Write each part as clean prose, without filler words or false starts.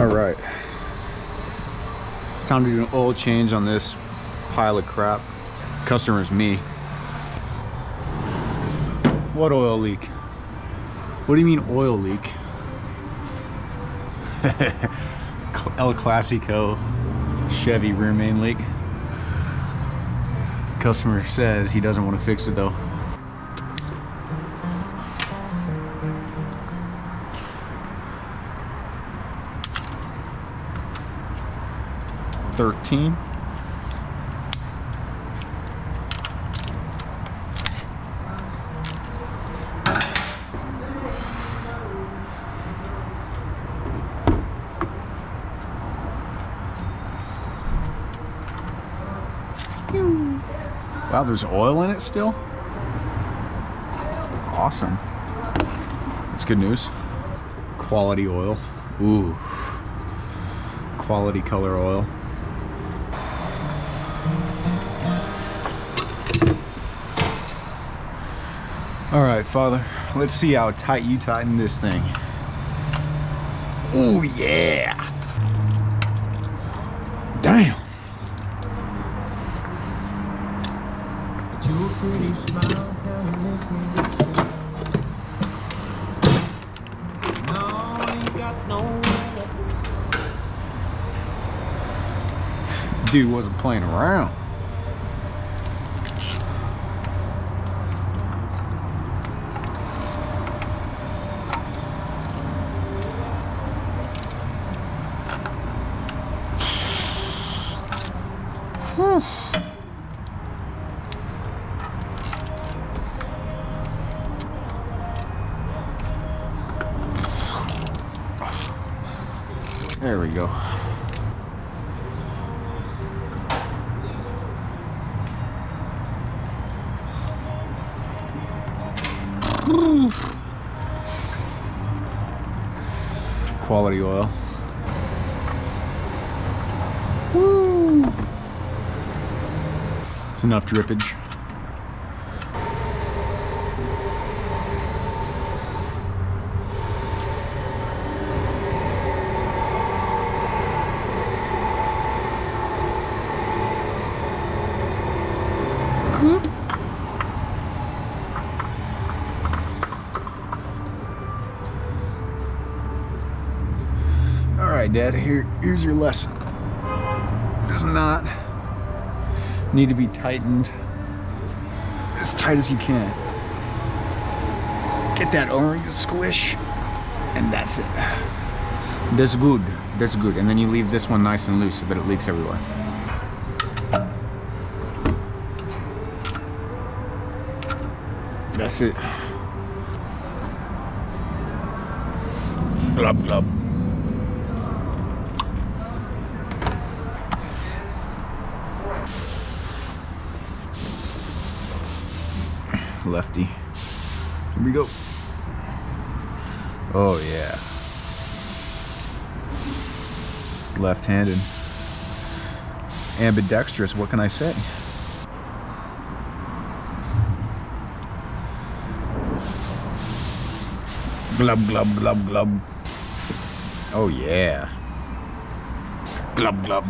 All right. Time to do an oil change on this pile of crap. Customer's me. What oil leak? What do you mean oil leak? El Clasico Chevy rear main leak. Customer says he doesn't want to fix it though. $13. Wow, there's oil in it still? Awesome. That's good news. Quality oil. Ooh. Quality color oil. All right, Father, let's see how tight you tighten this thing. Oh yeah. Damn. Your pretty smile kinda makes me wish no, you got no. Dude wasn't playing around. Whew. There we go. Quality oil. Woo! It's enough drippage. All right, Dad, here's your lesson. Does not need to be tightened as tight as you can. Get that O-ring squish, and that's it. That's good. That's good. And then you leave this one nice and loose so that it leaks everywhere. That's it. Glub glub. Lefty. Here we go. Oh yeah. Left-handed. Ambidextrous, what can I say? Glub glub glub glub. Oh yeah. Glub glub.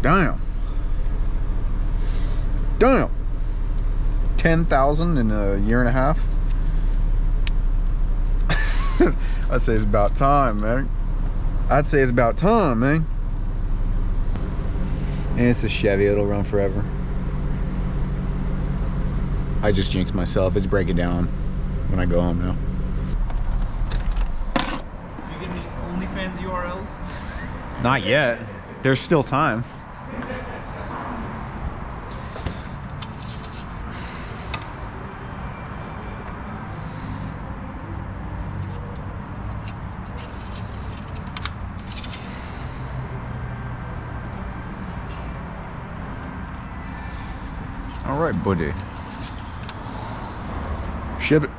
Damn. Damn. 10,000 in a year and a half. I'd say it's about time, man. I'd say it's about time, man. And it's a Chevy, it'll run forever. I just jinxed myself. It's breaking down when I go home now. You give me OnlyFans URLs? Not yet. There's still time. All right, buddy. Ship it.